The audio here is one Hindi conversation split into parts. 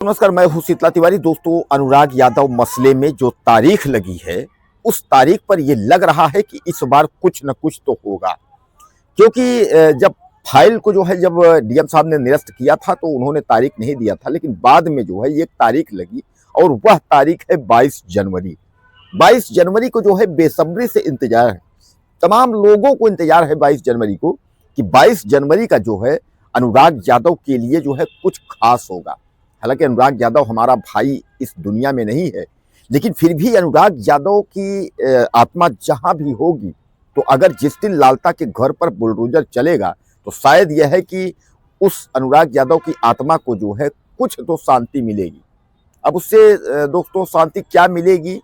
नमस्कार, मैं हूं शीतला तिवारी। दोस्तों, अनुराग यादव मसले में जो तारीख लगी है, उस तारीख पर यह लग रहा है कि इस बार कुछ न कुछ तो होगा। क्योंकि जब फाइल को जो है जब डीएम साहब ने निरस्त किया था तो उन्होंने तारीख नहीं दिया था, लेकिन बाद में जो है एक तारीख लगी और वह तारीख है 22 जनवरी। 22 जनवरी को जो है बेसब्री से इंतजार है, तमाम लोगों को इंतजार है 22 जनवरी को कि 22 जनवरी का जो है अनुराग यादव के लिए जो है कुछ खास होगा। हालांकि अनुराग यादव हमारा भाई इस दुनिया में नहीं है, लेकिन फिर भी अनुराग यादव की आत्मा जहां भी होगी, तो अगर जिस दिन लालता के घर पर बुलडोजर चलेगा तो शायद यह है कि उस अनुराग यादव की आत्मा को जो है कुछ तो शांति मिलेगी। अब उससे दोस्तों शांति क्या मिलेगी?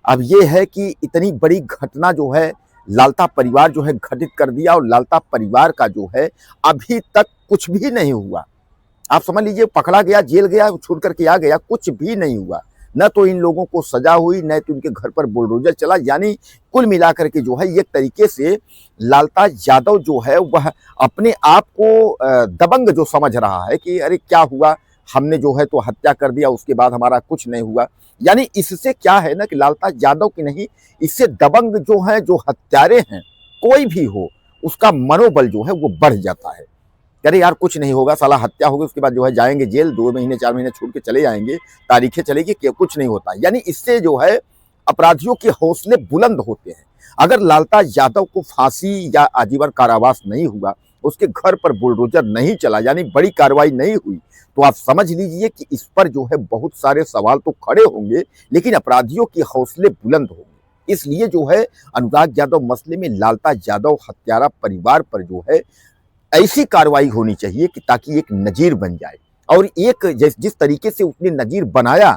अब ये है कि इतनी बड़ी घटना जो है लालता परिवार जो है घटित कर दिया, और लालता परिवार का जो है अभी तक कुछ भी नहीं हुआ। आप समझ लीजिए, पकड़ा गया, जेल गया, छूट करके आ गया, कुछ भी नहीं हुआ। न तो इन लोगों को सजा हुई, न तो इनके घर पर बुलडोजर चला। यानी कुल मिलाकर के जो है एक तरीके से लालता यादव जो है वह अपने आप को दबंग जो समझ रहा है कि अरे क्या हुआ, हमने जो है तो हत्या कर दिया, उसके बाद हमारा कुछ नहीं हुआ। यानी इससे क्या है ना कि लालता यादव की नहीं, इससे दबंग जो है, जो हत्यारे हैं, कोई भी हो, उसका मनोबल जो है वो बढ़ जाता है। अरे यार कुछ नहीं होगा, साला हत्या होगी, उसके बाद जो है जाएंगे जेल, 2 महीने 4 महीने छूट के चले जाएंगे, तारीखें चलेगी कि कुछ नहीं होता। यानी इससे जो है अपराधियों के हौसले बुलंद होते हैं। अगर लालता यादव को फांसी या आजीवन कारावास नहीं हुआ, उसके घर पर बुलडोजर नहीं चला, यानी बड़ी कार्रवाई नहीं हुई, तो आप समझ लीजिए कि इस पर जो है बहुत सारे सवाल तो खड़े होंगे, लेकिन अपराधियों के हौसले बुलंद होंगे। इसलिए जो है अनुराग यादव मसले में लालता यादव हत्यारा परिवार पर जो है ऐसी कार्रवाई होनी चाहिए कि ताकि एक नजीर बन जाए। और एक जिस तरीके से उसने नजीर बनाया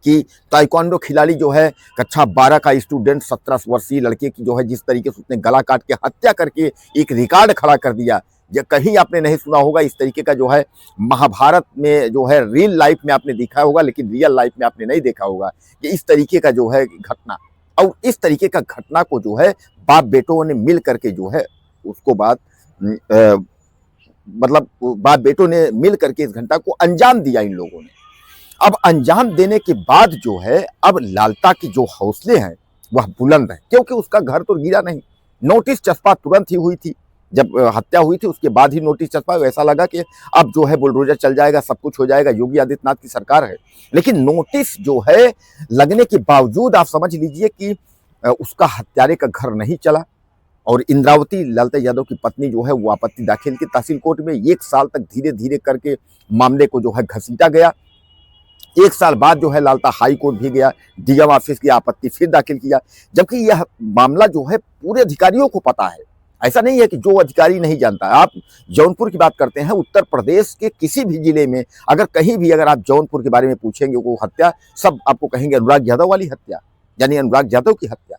कि ताइक्वांडो खिलाड़ी जो है कक्षा 12 का स्टूडेंट 17 वर्षीय लड़के की जो है जिस तरीके से उसने गला काट के हत्या करके एक रिकॉर्ड खड़ा कर दिया, या कहीं आपने नहीं सुना होगा इस तरीके का जो है महाभारत में जो है रियल लाइफ में आपने देखा होगा, लेकिन रियल लाइफ में आपने नहीं देखा होगा कि इस तरीके का जो है घटना। और इस तरीके का घटना को जो है बाप बेटों ने मिल करके जो है उसको बाद मतलब बाप बेटों ने मिल करके इस घटना को अंजाम दिया इन लोगों ने। अब अंजाम देने के बाद जो है अब लालता की जो हौसले हैं वह बुलंद है, क्योंकि उसका घर तो गिरा नहीं। नोटिस चस्पा तुरंत ही हुई थी, जब हत्या हुई थी उसके बाद ही नोटिस चस्पा। ऐसा लगा कि अब जो है बुलडोजर चल जाएगा, सब कुछ हो जाएगा, योगी आदित्यनाथ की सरकार है। लेकिन नोटिस जो है लगने के बावजूद आप समझ लीजिए कि उसका हत्यारे का घर नहीं चला। और इंद्रावती लालता यादव की पत्नी जो है वो आपत्ति दाखिल की तहसील कोर्ट में। 1 साल तक धीरे धीरे करके मामले को जो है घसीटा गया। 1 साल बाद जो है लालता हाई कोर्ट भी गया, डीएम ऑफिस की आपत्ति फिर दाखिल किया। जबकि यह मामला जो है पूरे अधिकारियों को पता है, ऐसा नहीं है कि जो अधिकारी नहीं जानता। आप जौनपुर की बात करते हैं, उत्तर प्रदेश के किसी भी जिले में अगर कहीं भी अगर आप जौनपुर के बारे में पूछेंगे, वो हत्या सब आपको कहेंगे अनुराग यादव वाली हत्या, यानी अनुराग यादव की हत्या।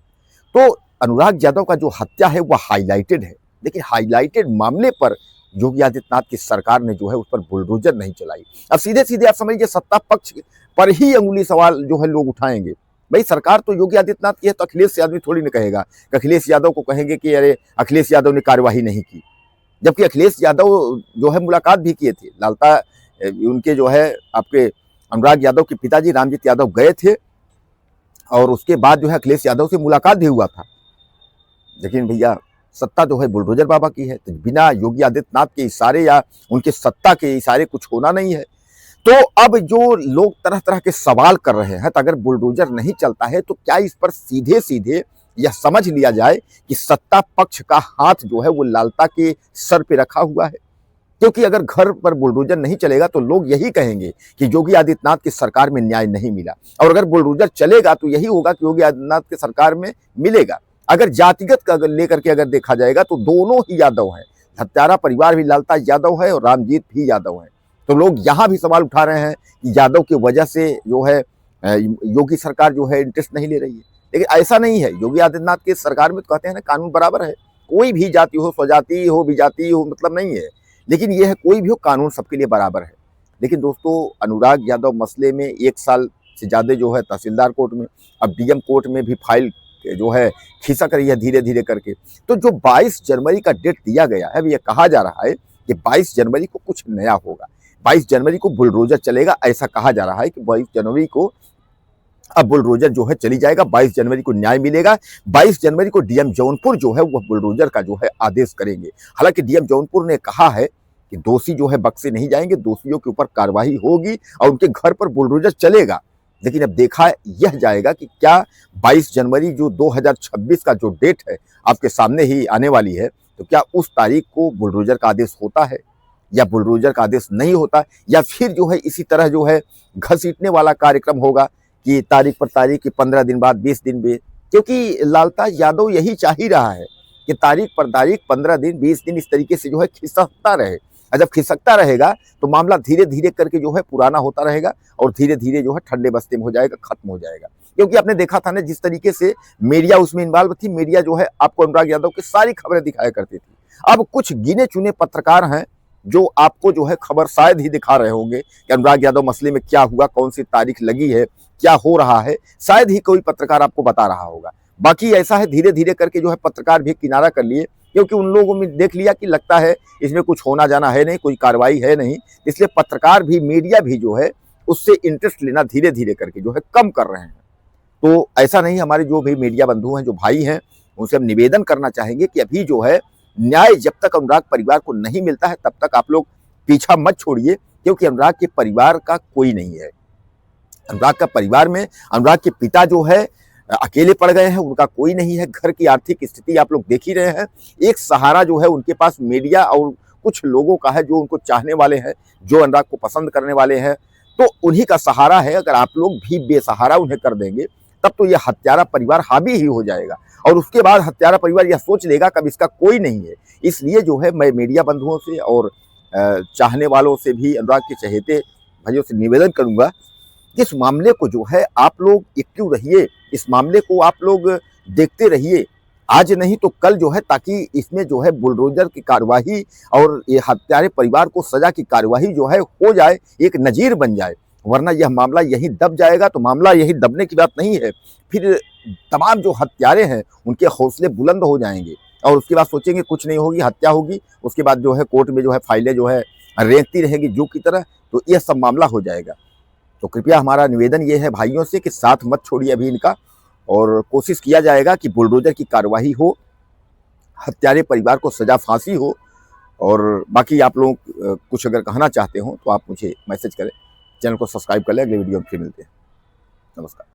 तो अनुराग यादव का जो हत्या है वह हाईलाइटेड है, लेकिन हाईलाइटेड मामले पर योगी आदित्यनाथ की सरकार ने जो है उस पर बुलडोजर नहीं चलाई। अब सीधे सीधे आप समझिए सत्ता पक्ष पर ही अंगुली सवाल जो है लोग उठाएंगे। भाई सरकार तो योगी आदित्यनाथ की है, तो अखिलेश यादव थोड़ी ना कहेगा। अखिलेश यादव को कहेंगे कि अरे अखिलेश यादव ने कार्यवाही नहीं की, जबकि अखिलेश यादव जो है मुलाकात भी किए थे। लालता उनके जो है आपके अनुराग यादव के पिताजी रामजीत यादव गए थे, और उसके बाद जो है अखिलेश यादव से मुलाकात भी हुआ था। लेकिन भैया सत्ता जो है बुलडोजर बाबा की है, तो बिना योगी आदित्यनाथ के इशारे या उनके सत्ता के इशारे कुछ होना नहीं है। तो अब जो लोग तरह तरह के सवाल कर रहे हैं, तो अगर बुलडोजर नहीं चलता है तो क्या इस पर सीधे सीधे यह समझ लिया जाए कि सत्ता पक्ष का हाथ जो है वो लालता के सर पे रखा हुआ है? क्योंकि अगर घर पर बुलडोजर नहीं चलेगा तो लोग यही कहेंगे कि योगी आदित्यनाथ की सरकार में न्याय नहीं मिला, और अगर बुलडोजर चलेगा तो यही होगा कि योगी आदित्यनाथ की सरकार में मिलेगा। अगर जातिगत का अगर लेकर के अगर देखा जाएगा तो दोनों ही यादव हैं, हत्यारा परिवार भी लालता यादव है और रामजीत भी यादव है। तो लोग यहाँ भी सवाल उठा रहे हैं कि यादव की वजह से जो है योगी सरकार जो है इंटरेस्ट नहीं ले रही है। लेकिन ऐसा नहीं है, योगी आदित्यनाथ की सरकार में तो कहते हैं ना कानून बराबर है, कोई भी जाति हो, स्वजाति हो, विजाति हो, मतलब नहीं है। लेकिन यह है कोई भी हो, कानून सबके लिए बराबर है। लेकिन दोस्तों अनुराग यादव मसले में 1 साल से ज़्यादा जो है तहसीलदार कोर्ट में, अब डीएम कोर्ट में भी फाइल जो है खिसक रही है धीरे धीरे करके। तो जो 22 जनवरी का डेट दिया गया है, अब यह कहा जा रहा है कि 22 जनवरी को कुछ नया होगा। 22 जनवरी को बुलडोजर चलेगा, ऐसा कहा जा रहा है कि 22 जनवरी को अब बुलडोजर जो है चली जाएगा, 22 जनवरी को न्याय मिलेगा। 22 जनवरी को डीएम जौनपुर जो है वह बुलडोजर का जो है आदेश करेंगे। हालांकि डीएम जौनपुर ने कहा है कि दोषी जो है बख्शे नहीं जाएंगे, दोषियों के ऊपर कार्रवाई होगी और उनके घर पर बुलडोजर चलेगा। लेकिन अब देखा यह जाएगा कि क्या 22 जनवरी जो 2026 का जो डेट है आपके सामने ही आने वाली है, तो क्या उस तारीख को बुलडोजर का आदेश होता है या बुलडोजर का आदेश नहीं होता, या फिर जो है इसी तरह जो है घसीटने वाला कार्यक्रम होगा कि तारीख पर तारीख की 15 दिन बाद 20 दिन में, क्योंकि लालताज यादव यही चाह ही रहा है कि तारीख पर तारीख 15 दिन 20 दिन इस तरीके से जो है खिसकता रहे। और जब खिसकता रहेगा तो मामला धीरे धीरे करके जो है पुराना होता रहेगा और धीरे धीरे जो है ठंडे बस्ते में हो जाएगा, खत्म हो जाएगा। क्योंकि आपने देखा था ना जिस तरीके से मीडिया उसमें इन्वॉल्व थी, मीडिया जो है आपको अनुराग यादव की सारी खबरें दिखाया करती थी। अब कुछ गिने चुने पत्रकार हैं जो आपको जो है खबर शायद ही दिखा रहे होंगे कि अनुराग यादव मसले में क्या हुआ, कौन सी तारीख लगी है, क्या हो रहा है, शायद ही कोई पत्रकार आपको बता रहा होगा। बाकी ऐसा है धीरे धीरे करके जो है पत्रकार भी किनारा कर लिए, क्योंकि उन लोगों में देख लिया कि लगता है इसमें कुछ होना जाना है नहीं, कोई कार्रवाई है नहीं, इसलिए पत्रकार भी मीडिया भी जो है उससे इंटरेस्ट लेना धीरे धीरे करके जो है कम कर रहे हैं। तो ऐसा नहीं, हमारे जो भी मीडिया बंधु हैं, जो भाई हैं, उनसे हम निवेदन करना चाहेंगे कि अभी जो है न्याय जब तक अनुराग परिवार को नहीं मिलता है तब तक आप लोग पीछा मत छोड़िए, क्योंकि अनुराग के परिवार का कोई नहीं है। अनुराग का परिवार में अनुराग के पिता जो है अकेले पड़ गए हैं, उनका कोई नहीं है। घर की आर्थिक स्थिति आप लोग देख ही रहे हैं। एक सहारा जो है उनके पास मीडिया और कुछ लोगों का है जो उनको चाहने वाले हैं, जो अनुराग को पसंद करने वाले हैं, तो उन्हीं का सहारा है। अगर आप लोग भी बेसहारा उन्हें कर देंगे तब तो यह हत्यारा परिवार हावी ही हो जाएगा और उसके बाद हत्यारा परिवार यह सोच लेगा कब इसका कोई नहीं है। इसलिए जो है मैं मीडिया बंधुओं से और चाहने वालों से भी, अनुराग के चहेते भाइयों से निवेदन करूंगा कि इस मामले को जो है आप लोग एक्टिव रहिए, इस मामले को आप लोग देखते रहिए, आज नहीं तो कल जो है, ताकि इसमें जो है बुलडोजर की कार्यवाही और ये हत्यारे परिवार को सजा की कार्यवाही जो है हो जाए, एक नजीर बन जाए। वरना यह मामला यहीं दब जाएगा। तो मामला यहीं दबने की बात नहीं है, फिर तमाम जो हत्यारे हैं उनके हौसले बुलंद हो जाएंगे और उसके बाद सोचेंगे कुछ नहीं होगी, हत्या होगी, उसके बाद जो है कोर्ट में जो है फाइलें जो है रेंगती रहेंगी जू की तरह, तो यह सब मामला हो जाएगा। तो कृपया हमारा निवेदन ये है भाइयों से कि साथ मत छोड़िए अभी इनका, और कोशिश किया जाएगा कि बुलडोजर की कार्यवाही हो, हत्यारे परिवार को सजा फांसी हो। और बाकी आप लोग कुछ अगर कहना चाहते हो तो आप मुझे मैसेज करें, चैनल को सब्सक्राइब कर लें। अगले वीडियो में फिर मिलते हैं। नमस्कार।